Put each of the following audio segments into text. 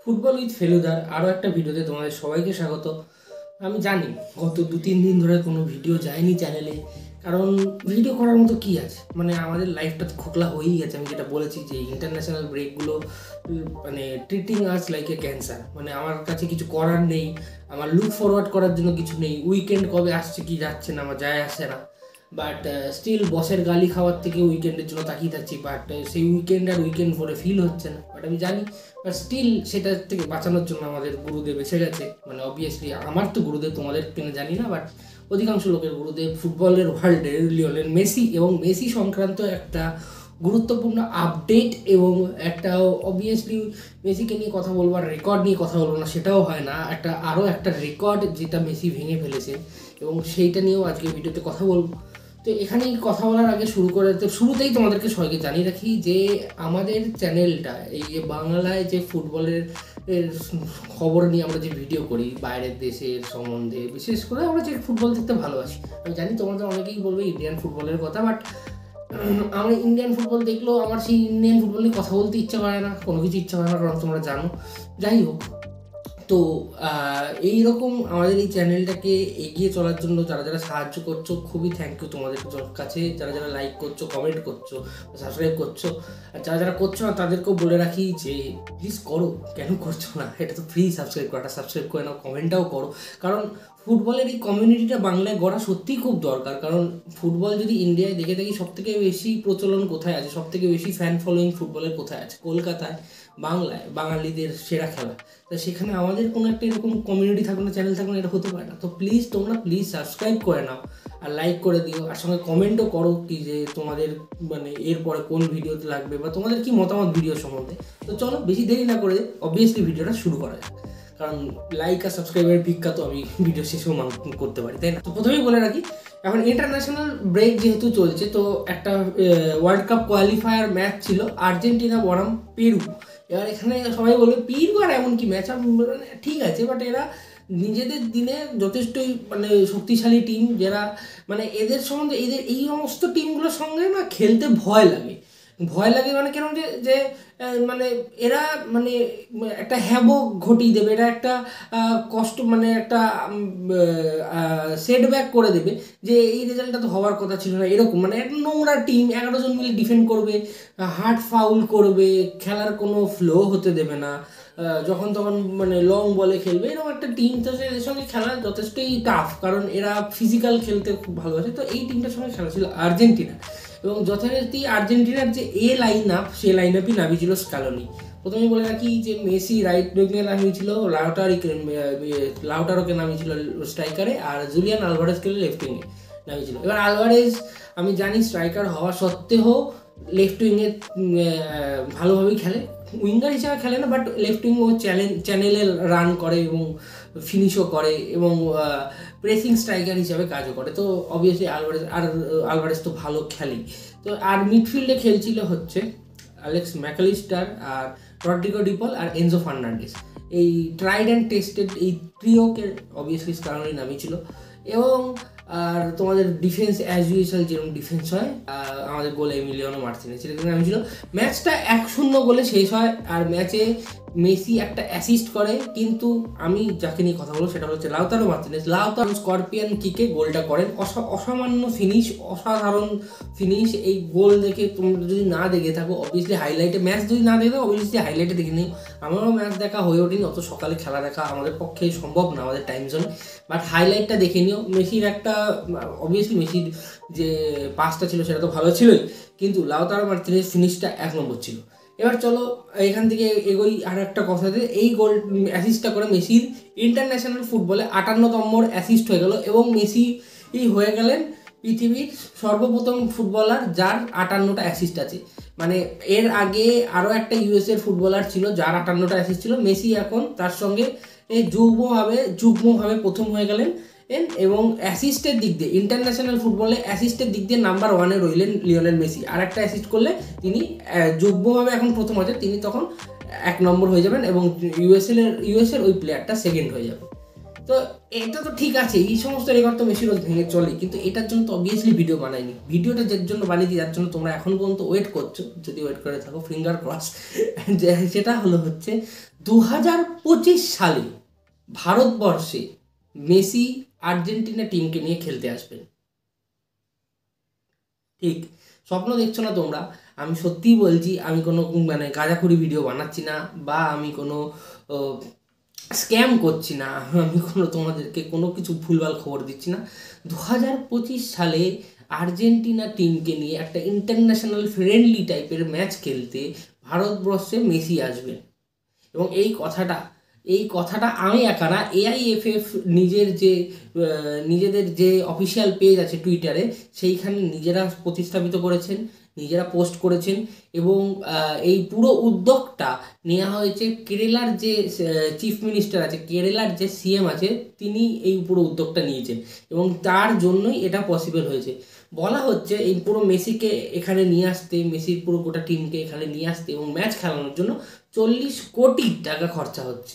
Football with ফেলুদার আরও একটা ভিডিওতে তোমাদের সবাইকে স্বাগত। আমি জানি গত 2-3 দিন ধরে কোনো ভিডিও যায়নি চ্যানেলে, কারণ ভিডিও করার মতো কী আছে, মানে আমাদের লাইফটা খোকলা হয়েই গেছে। আমি যেটা বলেছি যে ইন্টারন্যাশনাল ব্রেকগুলো মানে treating us like a cancer, মানে আমার কাছে কিছু করার নেই, আমার লুক ফরওয়ার্ড করার জন্য কিছু নেই। উইকেন্ড কবে আসছে কি যাচ্ছে না আমার যায় আসে না, বাট স্টিল বসের গালি খাওয়ার থেকে উইকেন্ডের জন্য তাকিয়ে থাকছি। বাট সেই উইকেন্ড আর উইকেন্ড পরে ফিল হচ্ছে না, বাট আমি জানি। বাট স্টিল সেটার থেকে বাঁচানোর জন্য আমাদের গুরুদেব এসে গেছে। মানে অবভিয়াসলি আমার তো গুরুদেব, তোমাদের কিনা জানি না, বাট অধিকাংশ লোকের গুরুদেব ফুটবলের ওয়ার্ল্ডে লিওনেল মেসি। এবং মেসি সংক্রান্ত একটা গুরুত্বপূর্ণ আপডেট এবং একটা অবভিয়াসলি মেসিকে নিয়ে কথা বলবো আর রেকর্ড নিয়ে কথা বলবো না, সেটাও হয় না। আরও একটা রেকর্ড যেটা মেসি ভেঙে ফেলেছে, এবং সেইটা নিয়েও আজকে ভিডিওতে কথা বলবো। তো এখানেই কথা বলার আগে শুরুতেই তোমাদেরকে সবাইকে জানিয়ে রাখি যে আমাদের চ্যানেলটা এই যে বাংলায় যে ফুটবলের খবর নিয়ে আমরা যে ভিডিও করি বাইরের দেশের সম্বন্ধে, বিশেষ করে আমরা যে ফুটবল দেখতে ভালোবাসি। আমি জানি তোমাদের অনেকেই বলবে ইন্ডিয়ান ফুটবলের কথা, বাট আমার ইন্ডিয়ান ফুটবল দেখলেও আমার সেই ইন্ডিয়ান ফুটবল নিয়ে কথা বলতে ইচ্ছা করে না, কোনো কিছু ইচ্ছা করে না, কারণ তোমরা জানো। যাই হোক, তো এইরকম আমাদের এই চ্যানেলটাকে এগিয়ে চলার জন্য যারা যারা সাহায্য করছো, খুবই থ্যাংক ইউ তোমাদের কাছে। যারা যারা লাইক করছো, কমেন্ট করছো, সাবস্ক্রাইব করছো, আর যারা যারা করছো না তাদেরকেও বলে রাখি যে প্লিজ করো। কেন করছো না? এটা তো ফ্রি, সাবস্ক্রাইব করে নাও, কমেন্টটাও করো। কারণ ফুটবলের এই কমিউনিটিটা বাংলায় গড়া সত্যিই খুব দরকার। কারণ ফুটবল যদি ইন্ডিয়ায় দেখে থাকি, সবথেকে বেশি প্রচলন কোথায় আছে, সবথেকে বেশি ফ্যান ফলোয়িং ফুটবলের কোথায় আছে? কলকাতায়, বাংলায়, বাঙালিদের সেরা খেলা। তো সেখানে আমাদের কোনো একটা এরকম কমিউনিটি থাকবে না, চ্যানেল থাকবে না, এটা হতে পারে না। তো তোমরা প্লিজ সাবস্ক্রাইব করে নাও আর লাইক করে দিও, আর সঙ্গে কমেন্টও করো কি যে তোমাদের মানে এরপরে কোন ভিডিওতে লাগবে বা তোমাদের কি মতামত ভিডিও সম্বন্ধে। তো চলো বেশি দেরি না করে অবভিয়াসলি ভিডিওটা শুরু করা যাক, কারণ লাইক আর সাবস্ক্রাইবের ভিক্ষা তো আমি ভিডিও শেষেও করতে পারি, তাই না? তো প্রথমেই বলে রাখি, এখন ইন্টারন্যাশনাল ব্রেক যেহেতু চলছে, তো একটা ওয়ার্ল্ড কাপ কোয়ালিফায়ার ম্যাচ ছিল আর্জেন্টিনা বনাম পেরু। এবার এখানে সবাই বলবে পেরু আর এমন কি ম্যাচ, ঠিক আছে, বাট এরা নিজেদের দিনে যথেষ্টই মানে শক্তিশালী টিম, যারা মানে এদের সম্বন্ধে এই সমস্ত টিমগুলোর সঙ্গে না খেলতে ভয় লাগে। মানে কেন যে মানে এরা মানে একটা হ্যাভক ঘটিয়ে দেবে, এটা একটা কষ্ট, মানে একটা সেটব্যাক করে দেবে যে এই রেজাল্টটা তো হওয়ার কথা ছিল না, এরকম মানে একটা নোংরা টিম। 11 জন মিলে ডিফেন্ড করবে, হার্ড ফাউল করবে, খেলার কোনো ফ্লো হতে দেবে না, যখন তখন মানে লং বলে খেলবে, এরকম একটা টিম। তো এর সঙ্গে খেলা যথেষ্টই টাফ, কারণ এরা ফিজিক্যাল খেলতে খুব ভালোবাসে। তো এই টিমটার সঙ্গে খেলা ছিল আর্জেন্টিনা, এবং যথারীতি আর্জেন্টিনার যে লাইন আপ, সেই লাইন আপই নামিয়েছিল স্ক্যালোনি। প্রথমেই বলে রাখি যে মেসি রাইট উইংয়ে নামিয়েছিল, লাউটারোকে নামিয়েছিল স্ট্রাইকারে, আর জুলিয়ান আলভারেজকে লেফট উইংয়ে নামিয়েছিল। এবার আলভারেজ আমি জানি স্ট্রাইকার হওয়া সত্ত্বেও লেফট উইংয়ে ভালোভাবেই খেলে, উইঙ্গার হিসাবে খেলে না, বাট লেফট উইং ও চ্যানেলে রান করে এবং ফিনিশও করে এবং প্রেসিং স্ট্রাইকার হিসাবে কাজও করে। তো অবভিয়াসলি আলভারেজ তো ভালো খেলেই। তো আর মিডফিল্ডে খেলছিল হচ্ছে অ্যালেক্স ম্যাকালিস্টার, আর রড্রিগো ডিপল, আর এনজো ফার্নান্ডেস। এই ট্রাইড অ্যান্ড টেস্টেড এই ট্রিওকে অবভিয়াসলি স্ক্যালোনি নামিয়েছিল। এবং আর তোমাদের ডিফেন্স অ্যাজ ইউজুয়াল যেরকম ডিফেন্স হয়, আমাদের গোল এমিলিয়ানো মার্টিনেজ সেটা নামিয়েছিল। ম্যাচটা 1-0 গোলে শেষ হয়, আর ম্যাচে মেসি একটা অ্যাসিস্ট করে, কিন্তু আমি যাকে নিয়ে কথা বলবো সেটা হচ্ছে লাউতারো মার্টিনেজ। লাউতারো স্করপিয়ান কিকে গোলটা করেন, অসামান্য ফিনিশ, অসাধারণ ফিনিশ। এই গোল দেখে তোমরা যদি না দেখে থাকো, অবভিয়াসলি ম্যাচ যদি না দেখে থাকো অবভিয়াসলি হাইলাইটে দেখে নিও। আমারও ম্যাচ দেখা হয়ে ওঠেনি, অত সকালে খেলা দেখা আমাদের পক্ষে সম্ভব না আমাদের টাইম জোনে, বাট হাইলাইটটা দেখে নিও। মেসির একটা অবভিয়াসলি মেসির যে পাসটা ছিল সেটা তো ভালো ছিলই, কিন্তু লাউতারো মার্টিনেজ ফিনিশটা 1 নম্বর ছিল। এবার চলো এখান থেকে এগোই আর একটা কথাতে। এই গোল অ্যাসিস্টটা করে মেসির ইন্টারন্যাশনাল ফুটবলে 58তম অ্যাসিস্ট হয়ে গেল, এবং মেসি হয়ে গেলেন পৃথিবীর সর্বপ্রথম ফুটবলার যার 58টা অ্যাসিস্ট আছে। মানে এর আগে আরও একটা ইউএসএর ফুটবলার ছিল যার 58টা অ্যাসিস্ট ছিল। মেসি এখন তার সঙ্গে যুগ্মভাবে প্রথম হয়ে গেলেন, এবং অ্যাসিস্টের দিক দিয়ে ইন্টারন্যাশনাল ফুটবলে অ্যাসিস্টের দিক দিয়ে নাম্বার 1-এ রইলেন লিওনেল মেসি। আর একটা অ্যাসিস্ট করলে তিনি যুগ্মভাবে এখন প্রথম হয়েছে, তিনি তখন 1 নম্বর হয়ে যাবেন, এবং ইউএসএর ওই প্লেয়ারটা সেকেন্ড হয়ে যাবে। তো এটা তো ঠিক আছে, এই সমস্ত রেকর্ড তো মেসি রোজ ভেঙে চলে, কিন্তু এটার জন্য তো অবভিয়াসলি ভিডিও বানাইনি। ভিডিওটা যার জন্য বানিয়েছি, যার জন্য তোমরা এখন পর্যন্ত ওয়েট করছো, যদি ওয়েট করে থাকো ফিঙ্গার ক্রস, সেটা হচ্ছে 2025 সালে ভারতবর্ষে মেসি আর্জেন্টিনা টিমকে নিয়ে খেলতে আসবেন। ঠিক স্বপ্ন দেখছো না তোমরা, আমি সত্যিই বলছি, আমি কোনো মানে গাঁজাখুরি ভিডিও বানাচ্ছি না, বা আমি কোনো স্ক্যাম করছি না, আমি কোনো তোমাদেরকে কোনো কিছু ভুলভাল খবর দিচ্ছি না। 2025 সালে আর্জেন্টিনা টিমকে নিয়ে একটা ইন্টারন্যাশনাল ফ্রেন্ডলি টাইপের ম্যাচ খেলতে ভারতবর্ষে মেসি আসবেন। এবং এই কথাটা আমি একা না, AIFF নিজেদের যে অফিসিয়াল পেজ আছে টুইটারে, সেইখানে নিজেরা প্রতিস্থাপিত করেছেন, নিজেরা পোস্ট করেছেন। এবং এই পুরো উদ্যোগটা নেওয়া হয়েছে কেরালার যে চিফ মিনিস্টার আছে, কেরালার যে CM আছে, তিনি এই পুরো উদ্যোগটা নিয়েছেন এবং তার জন্যই এটা পসিবল হয়েছে। বলা হচ্ছে এই পুরো মেসিকে এখানে নিয়ে আসতে, মেসির পুরো গোটা টিমকে এখানে নিয়ে আসতে এবং ম্যাচ খেলানোর জন্য 40 কোটি টাকা খরচা হচ্ছে।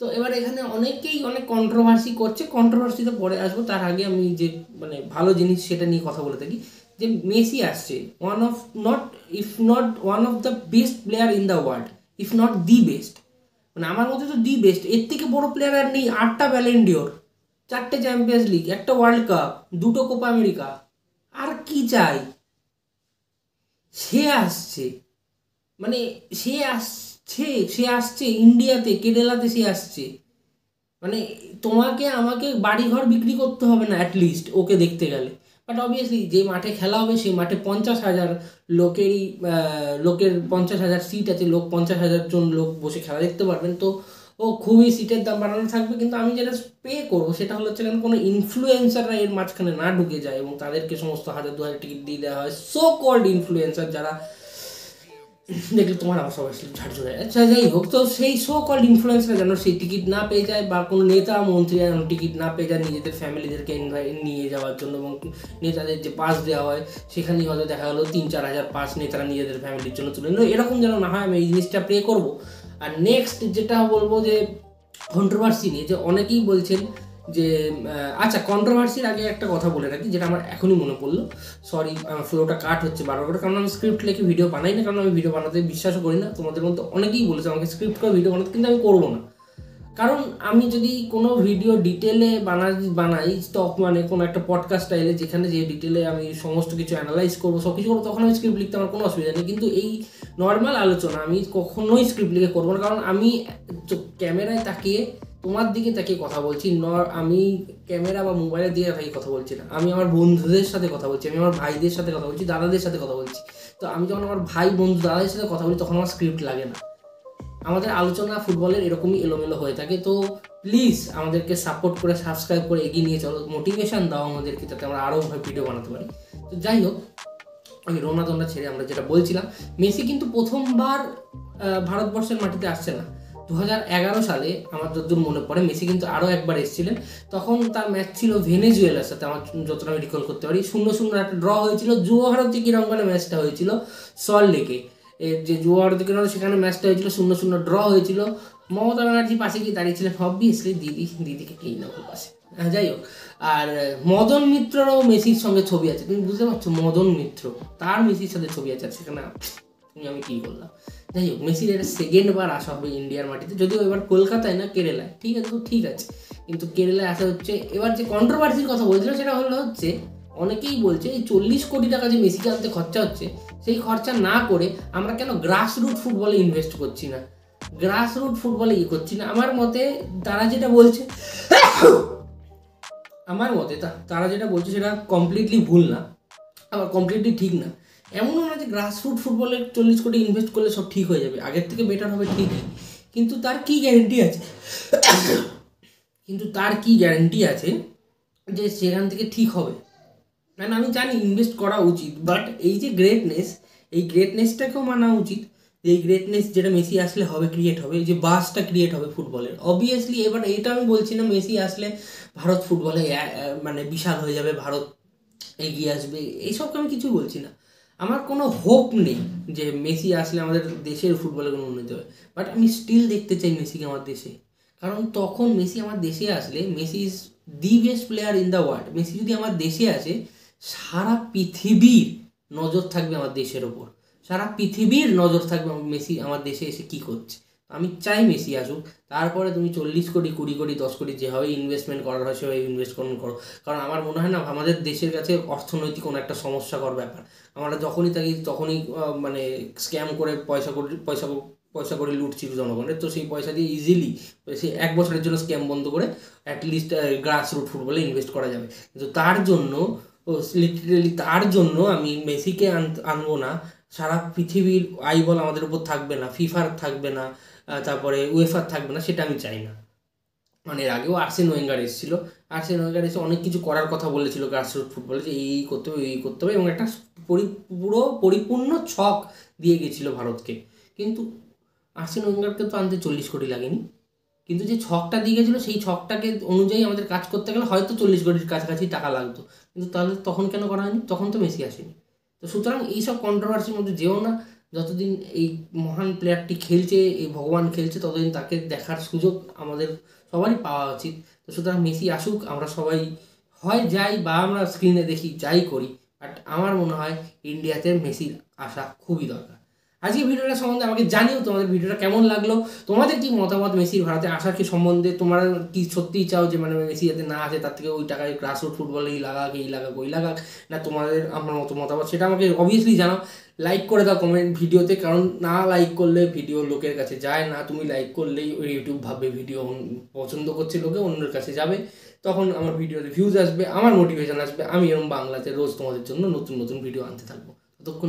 তো এবার এখানে অনেকেই অনেক কন্ট্রোভার্সি করছে, কন্ট্রোভার্সিতে পরে আসবো। তার আগে আমি যে মানে ভালো জিনিস সেটা নিয়ে কথা বলে থাকি, যে মেসি আসছে one of the best player in the world, if not the best. মানে আমার মধ্যে তো দি বেস্ট, এর থেকে বড় প্লেয়ার আর নেই। 8টা ব্যালেন্ডিওর, 4টে চ্যাম্পিয়ন্স লিগ, একটা ওয়ার্ল্ড কাপ, 2টো কোপা আমেরিকা, আর কি চাই? সে আসছে, মানে সে আসছে ইন্ডিয়াতে, কেরালাতে সে আসছে। মানে তোমাকে আমাকে বাড়িঘর বিক্রি করতে হবে না অ্যাটলিস্ট ওকে দেখতে গেলে। বাট অবভিয়াসলি যে মাঠে খেলা হবে সেই মাঠে 50,000 লোকের 50,000 সিট আছে, 50,000 জন লোক বসে খেলা দেখতে পারবেন। তো ও খুবই সিটের দাম বাড়ানো থাকবে, কিন্তু আমি যেটা পে করবো সেটা হলো হচ্ছে কোনো ইনফ্লুয়েন্সাররা এর মাঝখানে না ঢুকে যায় এবং তাদেরকে সমস্ত 1,000-2,000 টিকিট দিয়ে দেওয়া হয়। সো কল্ড ইনফ্লুয়েন্সার, যারা দেখলে তোমার আমার সবাই ঝাড় চলে যায়। আচ্ছা যাই হোক, তো সেই সো কল্ড ইনফ্লুয়েন্সার যেন সেই টিকিট না পেয়ে যায়, বা কোনো নেতা মন্ত্রী যেন টিকিট না পেয়ে যায় নিজেদের ফ্যামিলিদেরকে নিয়ে যাওয়ার জন্য। এবং নেতাদের যে পাস দেওয়া হয় সেখানেই হয়তো দেখা গেলো 3-4 হাজার পাস নেতারা নিজেদের ফ্যামিলির জন্য তুলে নিল, এরকম যেন না হয়। আমি এই জিনিসটা প্রে করবো। আর নেক্সট যেটা বলবো, যে কন্ট্রোভার্সি নিয়ে যে অনেকেই বলছেন যে আচ্ছা, কন্ট্রোভার্সির আগে একটা কথা বলে রাখি, যেটা আমার এখনই মনে পড়লো। সরি, আমার ফ্লোটা কাট হচ্ছে বারবার করে, কারণ আমি স্ক্রিপ্ট লিখে ভিডিও বানাই না, কারণ আমি ভিডিও বানাতে বিশ্বাসও করি না। তোমাদের মধ্যে অনেকেই বলেছে আমাকে স্ক্রিপ্ট করে ভিডিও বানাতে, কিন্তু আমি করবো না। কারণ আমি যদি কোনো ভিডিও ডিটেলে বানাই স্টক, মানে কোনো একটা পডকাস্ট স্টাইলে, যেখানে যে ডিটেলে আমি সমস্ত কিছু অ্যানালাইজ করবো, সব কিছু করবো, তখন আমি স্ক্রিপ্ট লিখতে আমার কোনো অসুবিধা নেই। কিন্তু এই নর্মাল আলোচনা আমি কখনোই স্ক্রিপ্ট লিখে করবো না, কারণ আমি ক্যামেরায় তাকিয়ে তোমার দিকে তাকিয়ে কথা বলছি। আমি ক্যামেরা বা মোবাইলের দিকে তাকিয়ে কথা বলছি না। আমি আমার বন্ধুদের সাথে কথা বলছি, আমি আমার ভাইদের সাথে কথা বলছি, দাদাদের সাথে কথা বলছি। তো আমি যখন আমার ভাই, বন্ধু, দাদাদের সাথে কথা বলি, তখন আমার স্ক্রিপ্ট লাগে না। আমাদের আলোচনা ফুটবলের এরকমই এলোমেলো হয়ে থাকে। তো প্লিজ আমাদেরকে সাপোর্ট করে, সাবস্ক্রাইব করে এগিয়ে নিয়ে চলো, মোটিভেশন দাও আমাদেরকে, যাতে আমরা আরও ভিডিও বানাতে পারি। তো যাই হোক, আমি রোনালদোটা ছেড়ে আমরা যেটা বলছিলাম, মেসি কিন্তু প্রথমবার ভারতবর্ষের মাটিতে আসছে না। 2011 সালে আমার যতদূর মনে পড়ে, মেসি কিন্তু আরও একবার এসেছিলেন। তখন তার ম্যাচ ছিল ভেনেজুয়েলার সাথে, আমার যতটা আমি রিকল করতে পারি। 0-0 একটা ড্র হয়েছিল। যুব ভারতী ক্রীড়াঙ্গনে ম্যাচটা হয়েছিল, সল্ট লেকে। যে যুব ভারতী ক্রীড়াঙ্গন, সেখানে ম্যাচটা হয়েছিল 0-0 ড্র হয়েছিল। মমতা ব্যানার্জি পাশে গিয়ে দাঁড়িয়েছিলেন, অবভিয়াসলি দিদিকে কেই না ওর পাশে। যাই হোক, আর মদন মিত্ররও মেসির সঙ্গে ছবি আছে, তুমি বুঝতে পারছো? মদন মিত্র, তার মেসির সাথে ছবি আছে, সেখানে আমি কী করলাম। যাই হোক, মেসির এটা সেকেন্ডবার আসা হবে ইন্ডিয়ার মাটিতে, যদিও এবার কলকাতায় না, কেরালায়। ঠিক আছে, তো ঠিক আছে, কিন্তু কেরালায় আসা হচ্ছে। এবার যে কন্ট্রোভার্সির কথা বলছিল, সেটা হচ্ছে অনেকেই বলছে এই 40 কোটি টাকা যে মেসিকে আনতে খরচা হচ্ছে, সেই খরচা না করে আমরা কেন গ্রাসরুট ফুটবলে ইনভেস্ট করছি না, গ্রাসরুট ফুটবলে করছি না। আমার মতে তারা যেটা বলছে তারা যেটা বলছে সেটা কমপ্লিটলি ভুল না, আবার কমপ্লিটলি ঠিক না। এমনও না যে গ্রাসরুট ফুটবলে 40 কোটি ইনভেস্ট করলে সব ঠিক হয়ে যাবে, আগের থেকে বেটার হবে ঠিকই, কিন্তু তার কি গ্যারেন্টি আছে যে সেখান থেকে ঠিক হবে? মানে আমি জানি ইনভেস্ট করা উচিত, বাট এই যে এই গ্রেটনেসটাকেও মানা উচিত। এই গ্রেটনেস যেটা মেসি আসলে হবে, ক্রিয়েট হবে, এই যে বাসটা ক্রিয়েট হবে ফুটবলের। অবভিয়াসলি এবার এটা আমি বলছি না মেসি আসলে ভারত ফুটবলে মানে বিশাল হয়ে যাবে, ভারত এগিয়ে আসবে, এইসবকে আমি কিছু বলছি না। আমার কোনো হোপ নেই যে মেসি আসলে আমাদের দেশের ফুটবলে কোনো উন্নতি হবে, বাট আমি স্টিল দেখতে চাই মেসিকে আমার দেশে। কারণ তখন মেসি আমার দেশে আসলে, Messi is the best player in the world. Messi যদি আমার দেশে আসে, সারা পৃথিবীর নজর থাকবে আমার দেশের ওপর, সারা পৃথিবীর নজর থাকবে মেসি আমার দেশে এসে কী করছে। আমি চাই মেসি আসুক, তারপরে তুমি 40 কোটি, 20 কোটি, 10 কোটি যেভাবে ইনভেস্টমেন্ট করার হয় সেভাবে ইনভেস্টমেন্ট করো। কারণ আমার মনে হয় না আমাদের দেশের কাছে অর্থনৈতিক কোনো একটা সমস্যাকর ব্যাপার। আমরা যখনই থাকি তখনই মানে স্ক্যাম করে পয়সা করে লুটছি জনগণের। তো সেই পয়সা দিয়ে ইজিলি সেই 1 বছরের জন্য স্ক্যাম বন্ধ করে অ্যাটলিস্ট গ্রাস রুট ফুটবলে ইনভেস্ট করা যাবে। কিন্তু তার জন্য লিটারেলি তার জন্য আমি মেসিকে আনবো না। সারা পৃথিবীর আইবল আমাদের উপর থাকবে না, ফিফার থাকবে না, তারপরে উয়েফার থাকবে না, সেটা আমি চাই না। মানে এর আগেও আর্সেন ওয়েঙ্গার এসেছিলো, আর্সেন ওয়েঙ্গার এসে অনেক কিছু করার কথা বলেছিল গ্রাসরুট ফুটবলে, যে এই করতে হবে, এই করতে হবে, এবং একটা পুরো পরিপূর্ণ ছক দিয়ে গেছিলো ভারতকে। কিন্তু আর্সেন ওয়েঙ্গারকে তো আনতে 40 কোটি লাগেনি, কিন্তু যে ছকটা দিয়ে গেছিলো সেই ছকটাকে অনুযায়ী আমাদের কাজ করতে গেলে হয়তো 40 কোটির কাছাকাছি টাকা লাগতো। কিন্তু তাহলে তখন কেন করা হয়নি? তখন তো মেসি আসেনি। তো সুতরাং এইসব কন্ট্রোভার্সির মধ্যে যেও না। যতদিন এই মহান প্লেয়ারটি খেলছে, এই ভগবান খেলছে, ততদিন তাকে দেখার সুযোগ আমাদের সবারই পাওয়া উচিত। তো সুতরাং মেসি আসুক, আমরা সবাই হয় যাই বা আমরা স্ক্রিনে দেখি, যাই করি, বাট আমার মনে হয় ইন্ডিয়াতে মেসির আসা খুবই দরকার। আজকে ভিডিওটা সম্বন্ধে আমাকে জানিও তোমাদের ভিডিওটা কেমন লাগলো, তোমাদের কি মতামত মেসির ভারতে আসার কি সম্বন্ধে। তোমরা কি সত্যিই চাও যে মানে মেসি যাতে না আসে, তার থেকে ওই টাকায় গ্রাসরুট ফুটবলেই লাগাক, এই লাগাক, ওই লাগাক, না তোমাদের আমার মতো মতামত সেটা আমাকে অবভিয়াসলি জানাও। লাইক করে দাও কমেন্ট ভিডিওতে, কারণ না লাইক করলে ভিডিও লোকের কাছে যায় না। তুমি লাইক করলেই ওই ইউটিউব ভাববে ভিডিও পছন্দ করছে লোকে, অন্যের কাছে যাবে, তখন আমার ভিডিওতে ভিউজ আসবে, আমার মোটিভেশন আসবে, আমি এরকম বাংলাতে রোজ তোমাদের জন্য নতুন নতুন ভিডিও আনতে থাকবো। ততক্ষণ